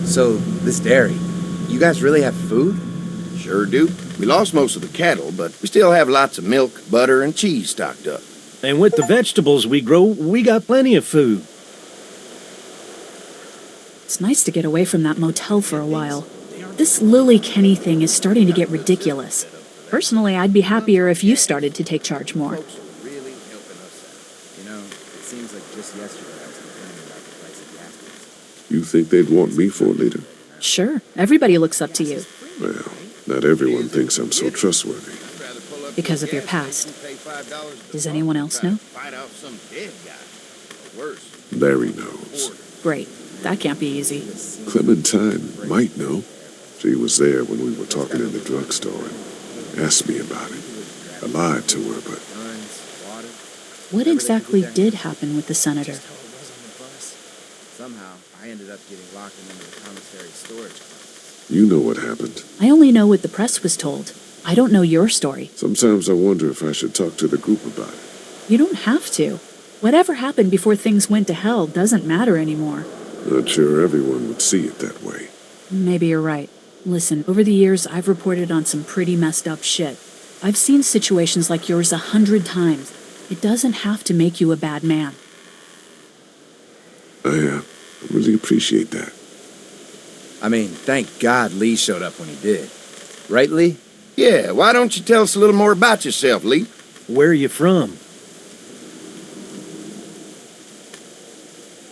So, this dairy, you guys really have food? Sure do. We lost most of the cattle, but we still have lots of milk, butter, and cheese stocked up. And with the vegetables we grow, we got plenty of food. It's nice to get away from that motel for a while. This Lily Kenny thing is starting to get ridiculous. Personally, I'd be happier if you started to take charge more. Really helping us out. You know, it seems like just yesterday I was complaining about the price of gas. You think they'd want me for a leader? Sure, everybody looks up to you. Well, not everyone thinks I'm so trustworthy. Because of your past. Does anyone else know? Larry knows. Great. That can't be easy. Clementine might know. She was there when we were talking in the drugstore and asked me about it. I lied to her, but... What exactly did happen with the senator? Somehow, I ended up getting locked into the commissary storage. You know what happened. I only know what the press was told. I don't know your story. Sometimes I wonder if I should talk to the group about it. You don't have to. Whatever happened before things went to hell doesn't matter anymore. Not sure everyone would see it that way. Maybe you're right. Listen, over the years, I've reported on some pretty messed up shit. I've seen situations like yours 100 times. It doesn't have to make you a bad man. I really appreciate that. I mean, thank God Lee showed up when he did. Right, Lee? Yeah, why don't you tell us a little more about yourself, Lee? Where are you from?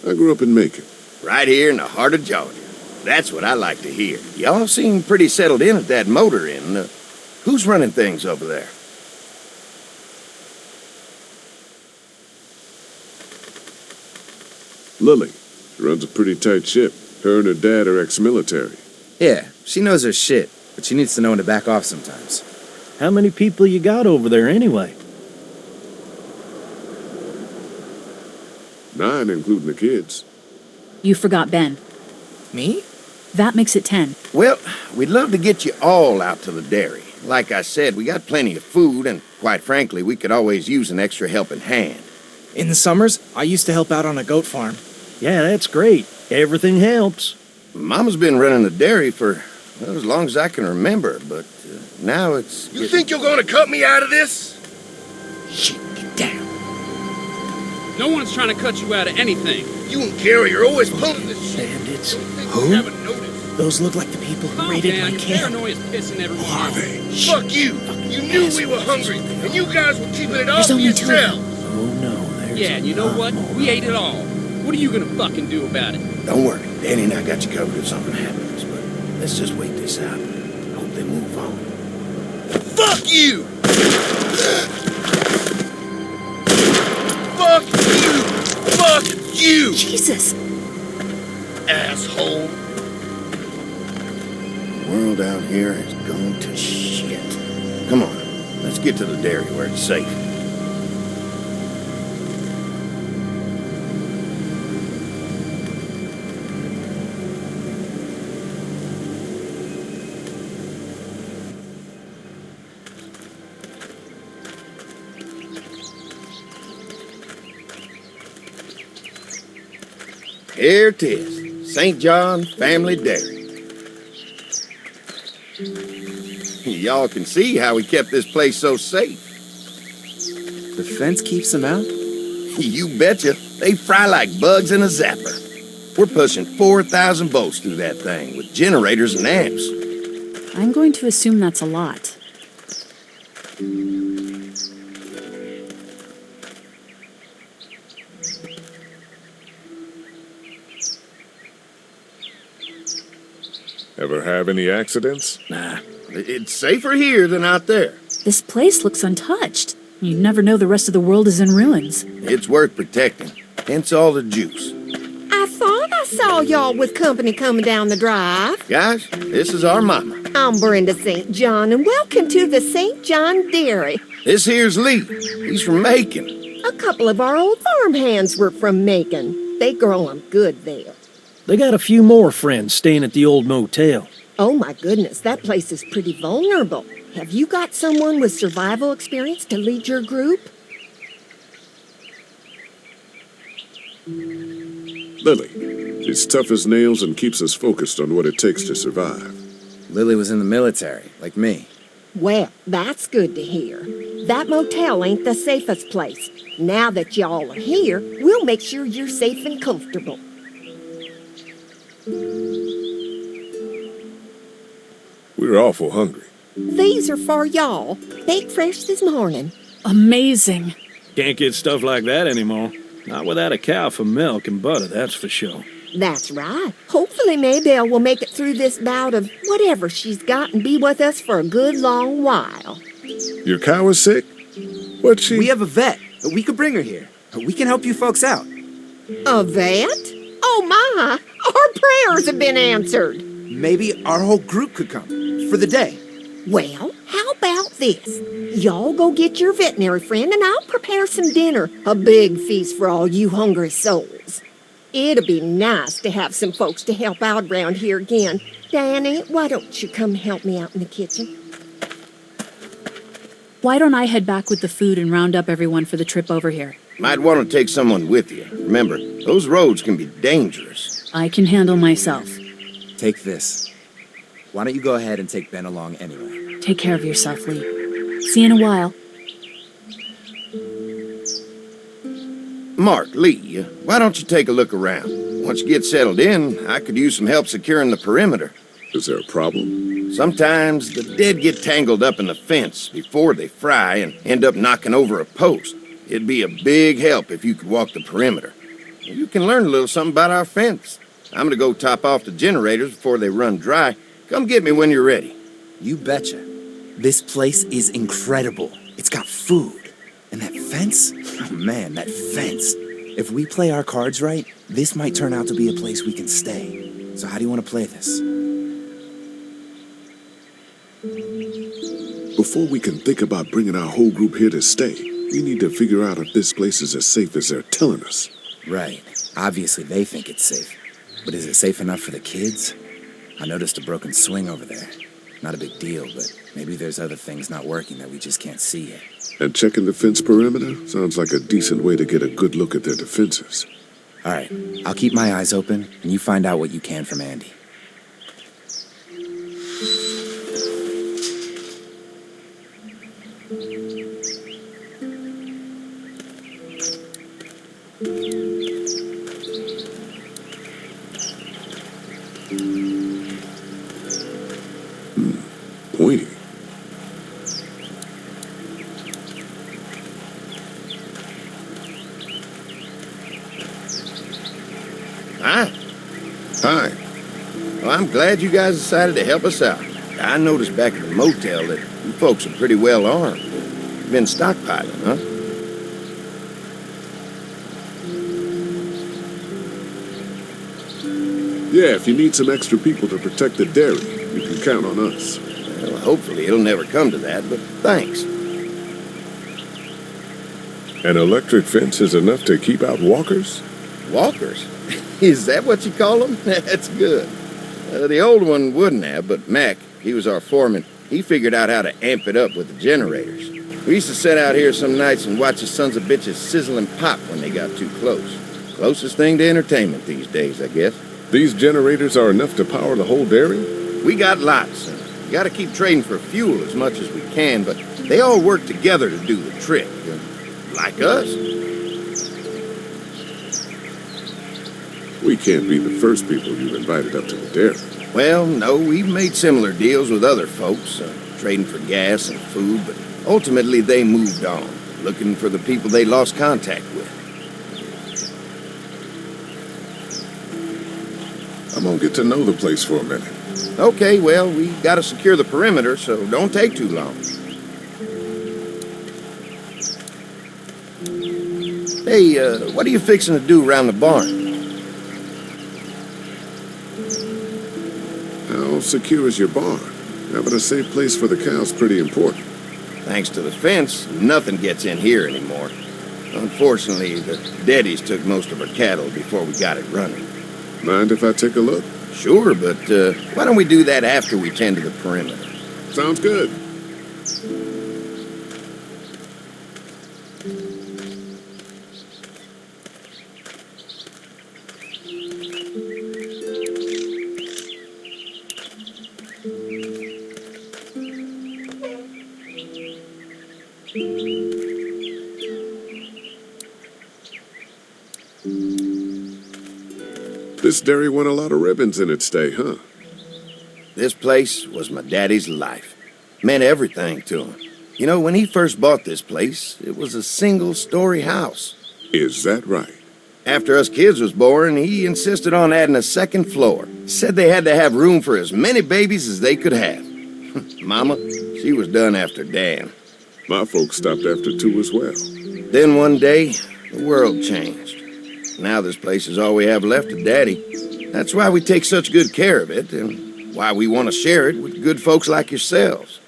I grew up in Macon. Right here in the heart of Georgia. That's what I like to hear. Y'all seem pretty settled in at that motor inn. Who's running things over there? Lily. She runs a pretty tight ship. Her and her dad are ex-military. Yeah, she knows her shit, but she needs to know when to back off sometimes. How many people you got over there anyway? 9, including the kids. You forgot Ben. Me? That makes it 10. Well, we'd love to get you all out to the dairy. Like I said, we got plenty of food, and quite frankly, we could always use an extra helping hand. In the summers, I used to help out on a goat farm. Yeah, that's great. Everything helps. Mama's been running the dairy for, well, as long as I can remember, but now it's... You think you're gonna cut me out of this? Shit, get down. No one's trying to cut you out of anything. You and Gary are always pulling this shit. Bandits. Who? Haven't noticed. Those look like the people who raided my Your camp. paranoia is pissing everyone Who are off. they? Fuck you. You knew we were hungry, and you guys were keeping it all There's for only 2 of them. yourselves. Oh no, there's Yeah, and you know what? We ate it all. What are you gonna fucking do about it? Don't worry, Danny and I got you covered if something happens, but let's just wait this out. Hope they move on. Fuck you. Fuck you. Fuck you. Jesus! Asshole. The world out here has gone to shit. Come on, let's get to the dairy where it's safe. Here it is, St. John Family Dairy. Y'all can see how we kept this place so safe. The fence keeps them out? You betcha. They fry like bugs in a zapper. We're pushing 4,000 volts through that thing with generators and amps. I'm going to assume that's a lot. Ever have any accidents? Nah, it's safer here than out there. This place looks untouched. You never know the rest of the world is in ruins. It's worth protecting, hence all the juice. I thought I saw y'all with company coming down the drive. Guys, this is our mama. I'm Brenda St. John, and welcome to the St. John Dairy. This here's Lee. He's from Macon. A couple of our old farmhands were from Macon. They grow 'em good there. They got a few more friends staying at the old motel. Oh my goodness, that place is pretty vulnerable. Have you got someone with survival experience to lead your group? Lily, She's tough as nails and keeps us focused on what it takes to survive. Lily was in the military, like me. Well, that's good to hear. That motel ain't the safest place. Now that y'all are here, we'll make sure you're safe and comfortable. We're awful hungry. These are for y'all. Baked fresh this morning. Amazing. Can't get stuff like that anymore. Not without a cow for milk and butter, that's for sure. That's right. Hopefully Maybelle will make it through this bout of whatever she's got and be with us for a good long while. Your cow is sick? What's she... We have a vet. We could bring her here. We can help you folks out. A vet? Oh my! Our prayers have been answered. Maybe our whole group could come for the day. Well, how about this? Y'all go get your veterinary friend and I'll prepare some dinner. A big feast for all you hungry souls. It'll be nice to have some folks to help out around here again. Danny, why don't you come help me out in the kitchen? Why don't I head back with the food and round up everyone for the trip over here? Might want to take someone with you. Remember, those roads can be dangerous. I can handle myself. Take this. Why don't you go ahead and take Ben along anyway? Take care of yourself, Lee. See you in a while. Mark, Lee, why don't you take a look around? Once you get settled in, I could use some help securing the perimeter. Is there a problem? Sometimes the dead get tangled up in the fence before they fry and end up knocking over a post. It'd be a big help if you could walk the perimeter. You can learn a little something about our fence. I'm gonna go top off the generators before they run dry. Come get me when you're ready. You betcha. This place is incredible. It's got food. And that fence? Oh man, that fence. If we play our cards right, this might turn out to be a place we can stay. So how do you want to play this? Before we can think about bringing our whole group here to stay, we need to figure out if this place is as safe as they're telling us. Right. Obviously they think it's safe. But is it safe enough for the kids? I noticed a broken swing over there. Not a big deal, but maybe there's other things not working that we just can't see yet. And checking the fence perimeter sounds like a decent way to get a good look at their defenses. All right, I'll keep my eyes open, and you find out what you can from Andy. Pointy. Hi. Hi. Well, I'm glad you guys decided to help us out. I noticed back at the motel that you folks are pretty well armed. You've been stockpiling, huh? Yeah, if you need some extra people to protect the dairy, you can count on us. Well, hopefully it'll never come to that, but thanks. An electric fence is enough to keep out walkers? Walkers? Is that what you call them? That's good. The old one wouldn't have, but Mac, he was our foreman, he figured out how to amp it up with the generators. We used to sit out here some nights and watch the sons of bitches sizzle and pop when they got too close. Closest thing to entertainment these days, I guess. These generators are enough to power the whole dairy? We got lots. We gotta keep trading for fuel as much as we can, but they all work together to do the trick. Like us. We can't be the first people you've invited up to the dairy. Well, no, we've made similar deals with other folks, trading for gas and food, but ultimately they moved on, looking for the people they lost contact with. I'm gonna get to know the place for a minute. Okay, well, we gotta secure the perimeter, so don't take too long. Hey, what are you fixing to do around the barn? How secure is your barn? Having a safe place for the cows pretty important. Thanks to the fence, nothing gets in here anymore. Unfortunately, the Daddies took most of our cattle before we got it running. Mind if I take a look? Sure, but why don't we do that after we tend to the perimeter? Sounds good. this dairy won a lot of ribbons in its day, huh? This place was my daddy's life. Meant everything to him. You know, when he first bought this place, it was a single-story house. Is that right? After us kids was born, he insisted on adding a second floor. Said they had to have room for as many babies as they could have. Mama, she was done after Dan. My folks stopped after 2 as well. Then one day, the world changed. Now this place is all we have left of Daddy. That's why we take such good care of it, and why we want to share it with good folks like yourselves.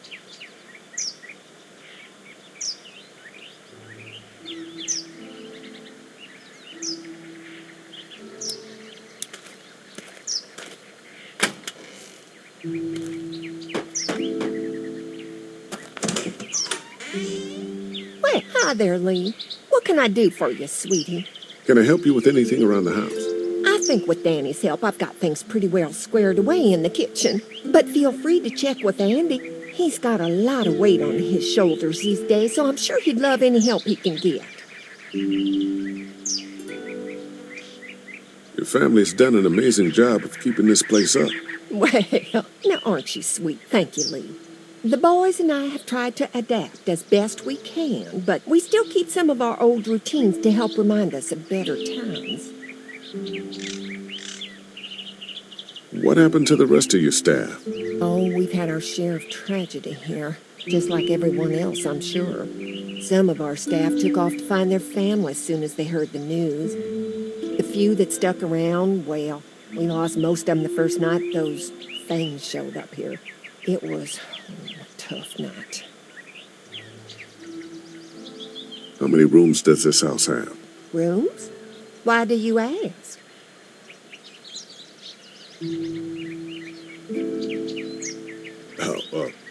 Well, hi there, Lee. What can I do for you, sweetie? Can I help you with anything around the house? I think with Danny's help, I've got things pretty well squared away in the kitchen. But feel free to check with Andy. He's got a lot of weight on his shoulders these days, so I'm sure he'd love any help he can get. Your family's done an amazing job of keeping this place up. Well, now aren't you sweet? Thank you, Lee. The boys and I have tried to adapt as best we can, but we still keep some of our old routines to help remind us of better times. What happened to the rest of your staff? Oh, we've had our share of tragedy here, just like everyone else, I'm sure. Some of our staff took off to find their families as soon as they heard the news. The few that stuck around, well, we lost most of them the first night those things showed up here. It was a tough night. How many rooms does this house have? Rooms? Why do you ask?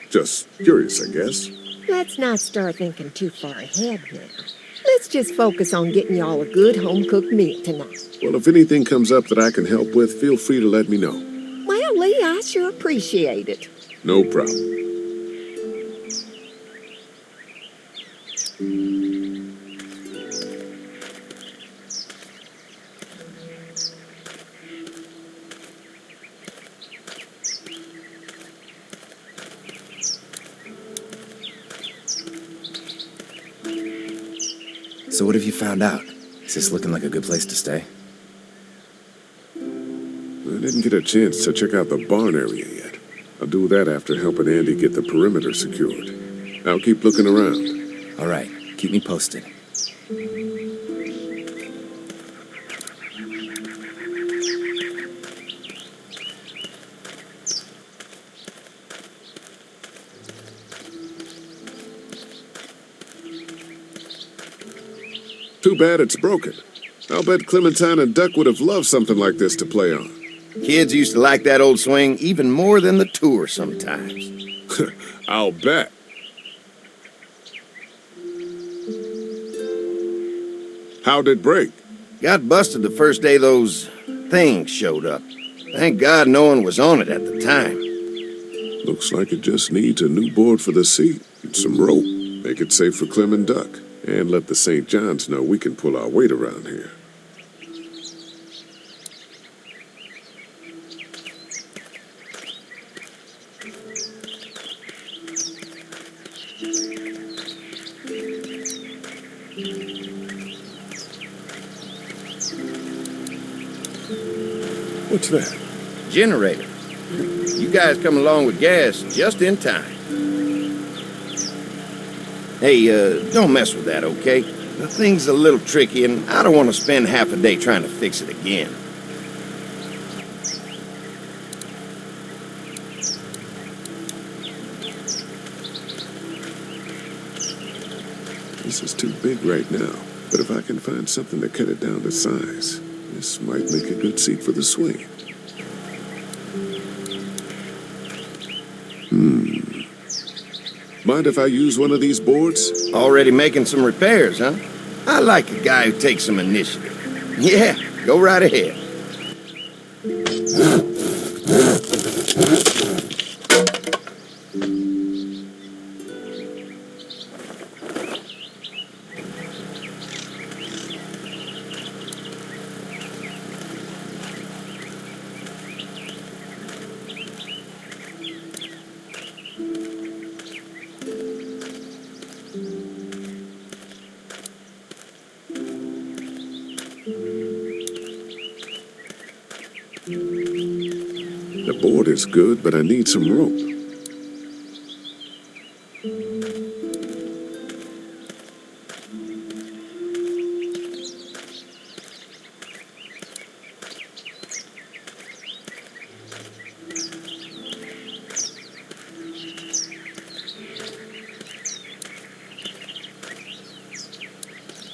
Just curious, I guess. Let's not start thinking too far ahead now. Let's just focus on getting y'all a good home-cooked meal tonight. Well, if anything comes up that I can help with, feel free to let me know. Well, Lee, I sure appreciate it. No problem. So what have you found out? Is this looking like a good place to stay? I didn't get a chance to check out the barn area yet. I'll do that after helping Andy get the perimeter secured. I'll keep looking around. All right, keep me posted. Too bad it's broken. I'll bet Clementine and Duck would have loved something like this to play on. Kids used to like that old swing even more than the tour sometimes. I'll bet. How'd it break? Got busted the first day those things showed up. Thank God no one was on it at the time. Looks like it just needs a new board for the seat and some rope. Make it safe for Clem and Duck. And let the St. John's know we can pull our weight around here. What's that? Generator. You guys come along with gas just in time. Hey, don't mess with that, okay? The thing's a little tricky, and I don't want to spend half a day trying to fix it again. This is too big right now, but if I can find something to cut it down to size, this might make a good seat for the swing. Mind if I use one of these boards? Already making some repairs, huh? I like a guy who takes some initiative. Yeah, go right ahead. The board is good, but I need some rope.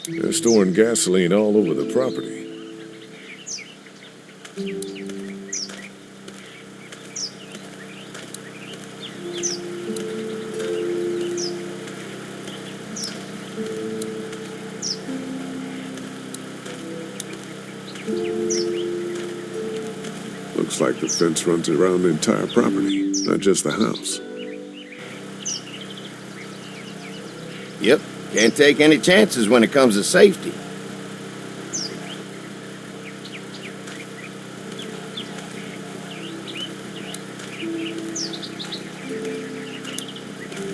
They're storing gasoline all over the property. Looks like the fence runs around the entire property, not just the house. Yep, can't take any chances when it comes to safety.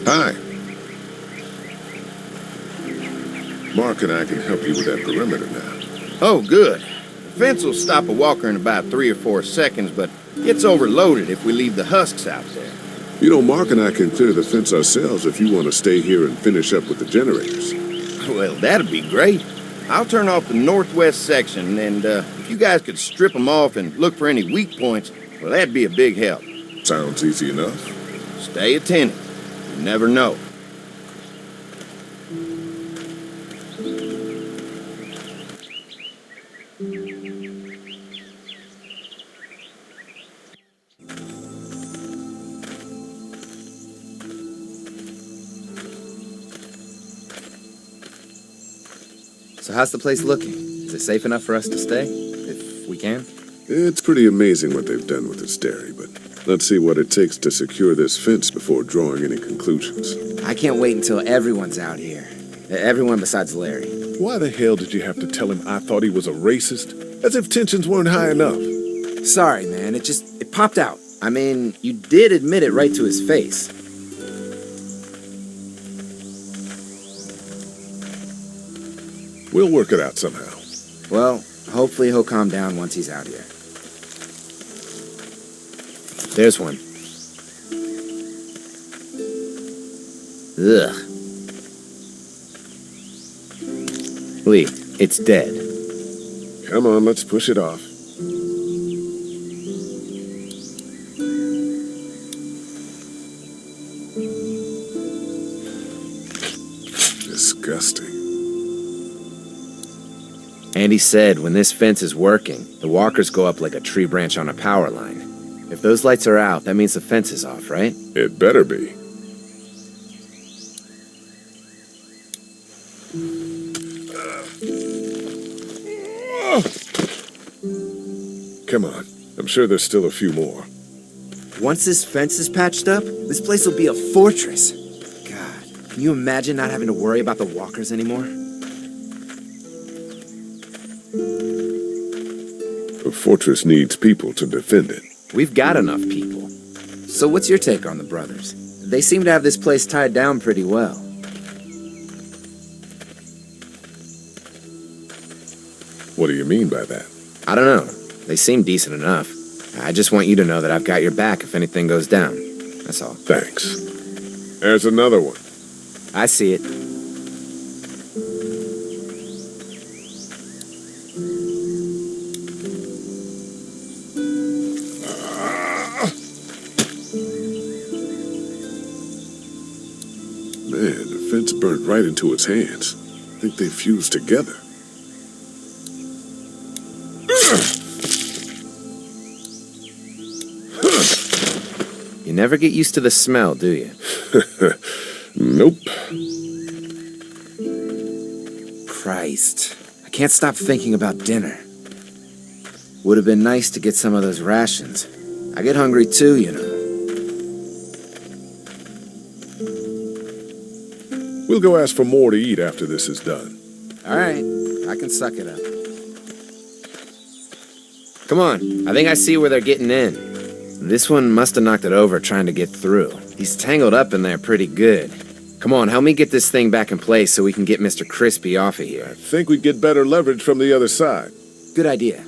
Hi. Mark and I can help you with that perimeter now. Oh, good. The fence will stop a walker in about 3 or 4 seconds, but gets overloaded if we leave the husks out there. You know, Mark and I can clear the fence ourselves if you want to stay here and finish up with the generators. Well, that'd be great. I'll turn off the northwest section, and if you guys could strip them off and look for any weak points, well, that'd be a big help. Sounds easy enough. Stay attentive. You never know. So how's the place looking? Is it safe enough for us to stay? If we can? It's pretty amazing what they've done with this dairy, but let's see what it takes to secure this fence before drawing any conclusions. I can't wait until everyone's out here. Everyone besides Larry. Why the hell did you have to tell him I thought he was a racist? As if tensions weren't high enough. Sorry, man. It popped out. I mean, you did admit it right to his face. We'll work it out somehow. Well, hopefully he'll calm down once he's out here. There's one. Ugh. Lee, it's dead. Come on, let's push it off. Disgusting. Andy said when this fence is working, the walkers go up like a tree branch on a power line. If those lights are out, that means the fence is off, right? It better be. Come on. I'm sure there's still a few more. Once this fence is patched up, this place will be a fortress. God, can you imagine not having to worry about the walkers anymore? A fortress needs people to defend it. We've got enough people. So what's your take on the brothers? They seem to have this place tied down pretty well. What do you mean by that? I don't know. They seem decent enough. I just want you to know that I've got your back if anything goes down. That's all. Thanks. There's another one. I see it. Man, the fence burnt right into its hands. I think they fused together. You never get used to the smell, do you? Nope. Christ. I can't stop thinking about dinner. Would have been nice to get some of those rations. I get hungry too, you know. We'll go ask for more to eat after this is done. All right, I can suck it up. Come on, I think I see where they're getting in. This one must have knocked it over trying to get through. He's tangled up in there pretty good. Come on, help me get this thing back in place so we can get Mr. Crispy off of I here. think we'd get better leverage from the other side. Good idea.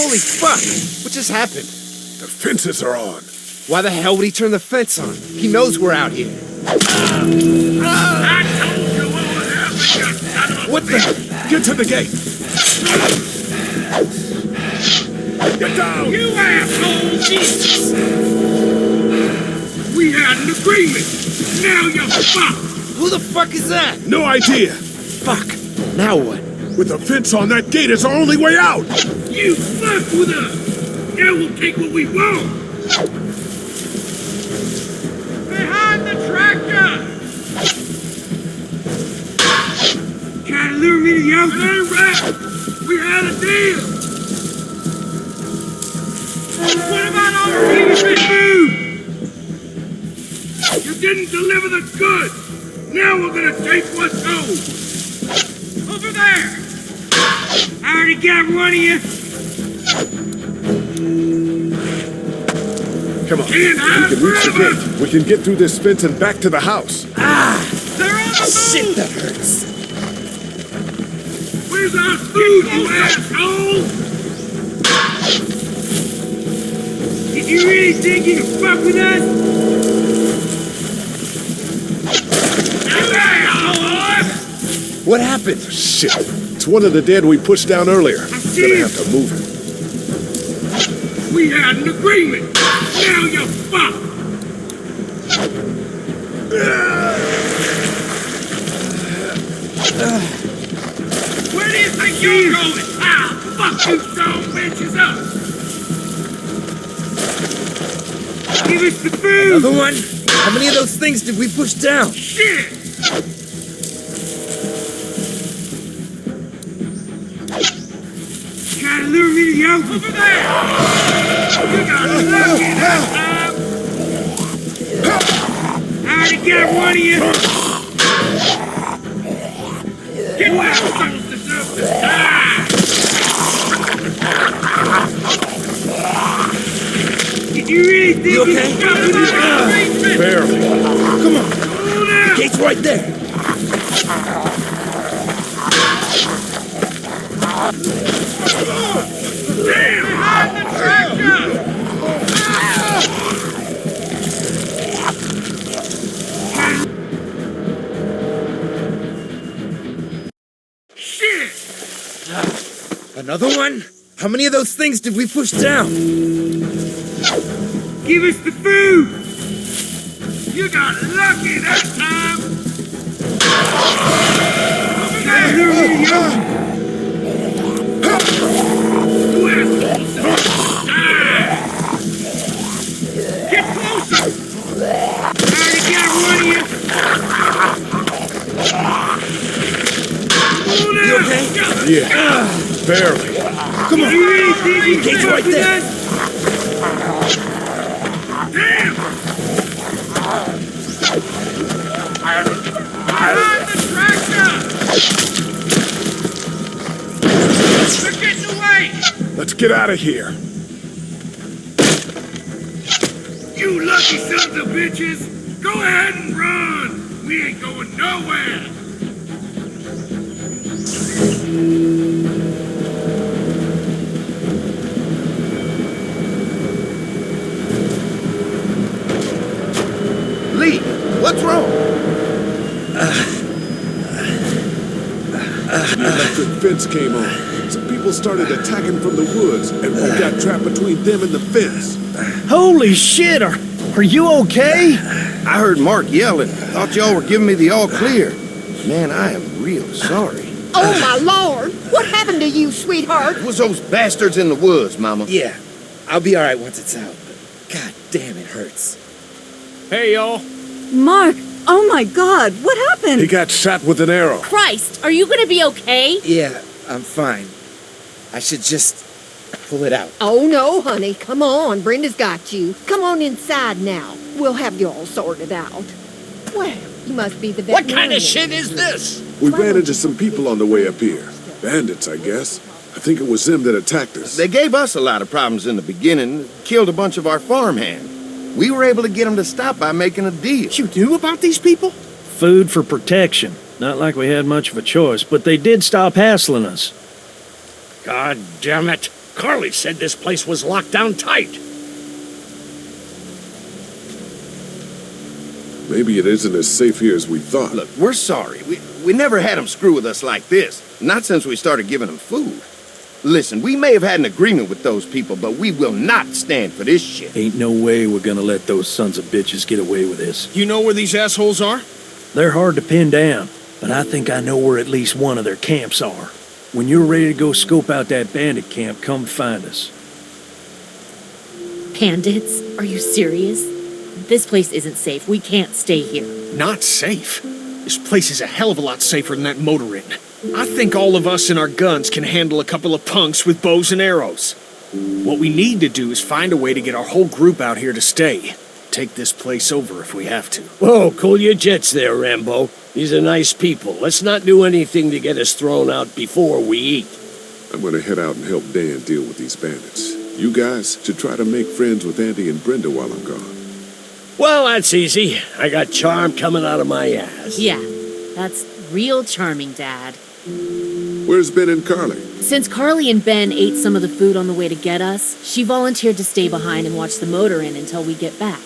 Holy fuck! What just happened? The fences are on. Why the hell would he turn the fence on? He knows we're out here. I told you what would happen, you son of a What the? Get to the gate. Get down. You asshole! Jesus! We had an agreement. Now you're fucked. Who the fuck is that? No idea. Fuck. Now what? With a fence on that gate is our only way out. You fucked with us. Now we'll take what we want. Behind the tractor! Trying to lure me to the outfit? That ain't right. We had a deal. What about all the innocent food? You didn't deliver the goods. Now we're gonna take what's owed. Over there. I already got one of you. Come on. Can't hide We can reach the forever. gate. We can get through this fence and back to the house. They're on the move. Shit, that hurts. Where's our food, you asshole? Did you really think you could fuck with us? What happened? Shit. It's one of the dead we pushed down earlier. see Gonna him. have to move him. We had an agreement. Now you're fucked. Where do you think you're going? Ah, fuck you, son bitches up. Give us the food. Another one? How many of those things did we push down? Shit. Trying to lure me to the outfit over there. You got lucky that time. I already got one of you. Get where the souls deserve to die. Did you really think You okay? could stop this arrangement? Barely. Come on. Hold out. Gate's right there. Damn! Behind the tractor! Shit! Another one? How many of those things did we push down? Give us the food! You got lucky that time! Over there! You assholes! Die! Get closer! I already got one of you! Hold You out. okay? Yeah. Barely. Come on. You really think you Gate's can right fuck with there. us? Damn! Behind the tractor! They're getting away! Let's get out of here. You lucky sons of bitches! Go ahead and run! We ain't going nowhere! Lee, what's wrong? The electric fence came on. Some people started attacking from the woods, and we got trapped between them and the fence. Holy shit, are you okay? I heard Mark yelling. Thought y'all were giving me the all clear. Man, I am real sorry. Oh, my Lord! What happened to you, sweetheart? It was those bastards in the woods, Mama. Yeah, I'll be alright once it's out. But God damn, it hurts. Hey, y'all. Mark, oh my God, what happened? He got shot with an arrow. Christ, are you gonna be okay? Yeah, I'm fine. I should just pull it out. Oh, no, honey. Come on. Brenda's got you. Come on inside now. We'll have you all sorted out. Well, you must be the What veterinarian. kind of shit is this? We ran into some people on the way up here. Bandits, I guess. I think it was them that attacked us. They gave us a lot of problems in the beginning, killed a bunch of our farmhands. We were able to get them to stop by making a deal. You knew about these people? Food for protection. Not like we had much of a choice, but they did stop hassling us. God damn it. Carly said this place was locked down tight. Maybe it isn't as safe here as we thought. Look, we're sorry. We never had them screw with us like this. Not since we started giving them food. Listen, we may have had an agreement with those people, but we will not stand for this shit. Ain't no way we're gonna let those sons of bitches get away with this. You know where these assholes are? They're hard to pin down, but I think I know where at least one of their camps are. When you're ready to go scope out that bandit camp, come find us. Bandits? Are you serious? This place isn't safe. We can't stay here. Not safe. This place is a hell of a lot safer than that motor inn. I think all of us and our guns can handle a couple of punks with bows and arrows. What we need to do is find a way to get our whole group out here to stay. Take this place over if we have to. Whoa, cool your jets there, Rambo. These are nice people. Let's not do anything to get us thrown out before we eat. I'm gonna head out and help Dan deal with these bandits. You guys should try to make friends with Andy and Brenda while I'm gone. Well, that's easy. I got charm coming out of my ass. Yeah, that's real charming, Dad. Where's Ben and Carly? Since Carly and Ben ate some of the food on the way to get us, she volunteered to stay behind and watch the motor inn until we get back.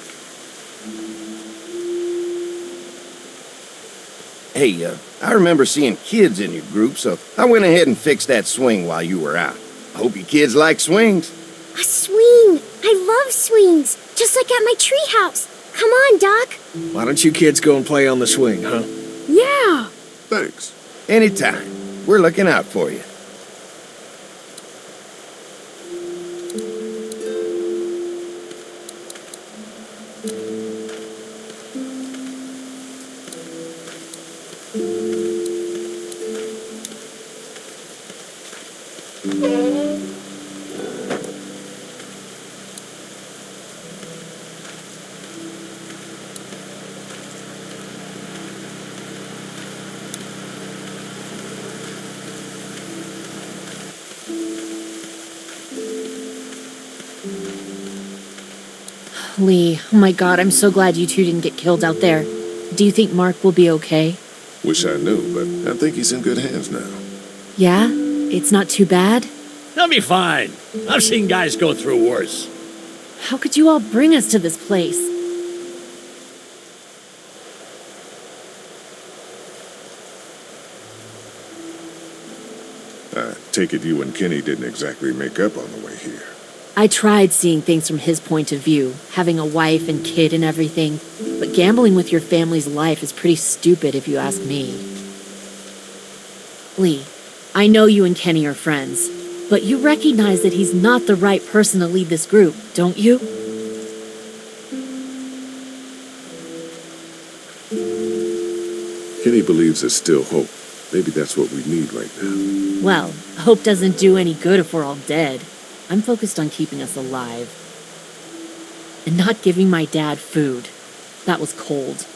Hey, I remember seeing kids in your group, so I went ahead and fixed that swing while you were out. I hope you kids like swings. A swing! I love swings! Just like at my treehouse. Come on, Doc. Why don't you kids go and play on the swing, huh? Yeah! Thanks. Anytime. We're looking out for you. Lee, oh my God, I'm so glad you two didn't get killed out there. Do you think Mark will be okay? Wish I knew, but I think he's in good hands now. Yeah? It's not too bad? They'll be fine. I've seen guys go through worse. How could you all bring us to this place? I take it you and Kenny didn't exactly make up on the way here. I tried seeing things from his point of view, having a wife and kid and everything, but gambling with your family's life is pretty stupid if you ask me. Lee, I know you and Kenny are friends, but you recognize that he's not the right person to lead this group, don't you? Kenny believes there's still hope. Maybe that's what we need right now. Well, hope doesn't do any good if we're all dead. I'm focused on keeping us alive. And not giving my dad food. That was cold.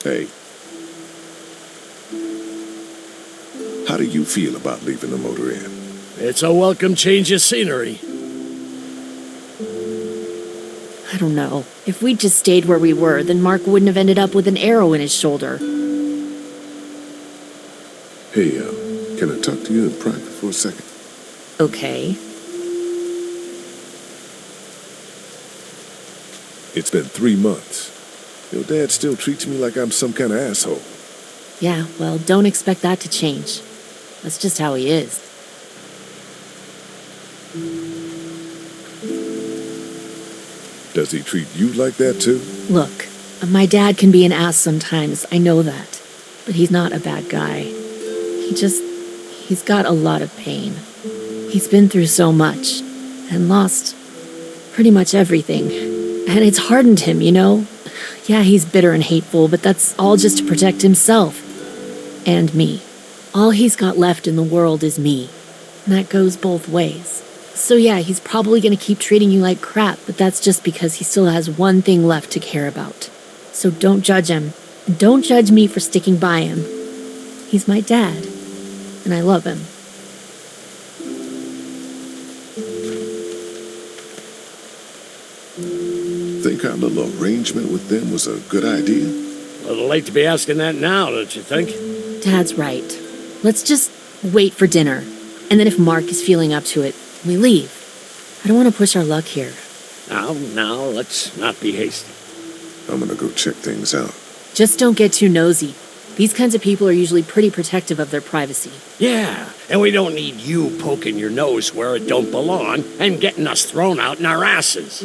Hey. How do you feel about leaving the motor inn? It's a welcome change of scenery. I don't know. If we'd just stayed where we were, then Mark wouldn't have ended up with an arrow in his shoulder. Hey, can I talk to you in private for a second? Okay. It's been 3 months. Your dad still treats me like I'm some kind of asshole. Yeah, well, don't expect that to change. That's just how he is. Does he treat you like that too? Look, my dad can be an ass sometimes, I know that. But he's not a bad guy. He's got a lot of pain. He's been through so much, and lost pretty much everything. And it's hardened him, you know? Yeah, he's bitter and hateful, but that's all just to protect himself. And me. All he's got left in the world is me. And that goes both ways. So yeah, he's probably gonna keep treating you like crap, but that's just because he still has one thing left to care about. So don't judge him. And don't judge me for sticking by him. He's my dad. And I love him. Think our little arrangement with them was a good idea? A little late to be asking that now, don't you think? Dad's right. Let's just wait for dinner. And then if Mark is feeling up to it, we leave. I don't want to push our luck here. Now, let's not be hasty. I'm gonna go check things out. Just don't get too nosy. These kinds of people are usually pretty protective of their privacy. Yeah, and we don't need you poking your nose where it don't belong and getting us thrown out in our asses.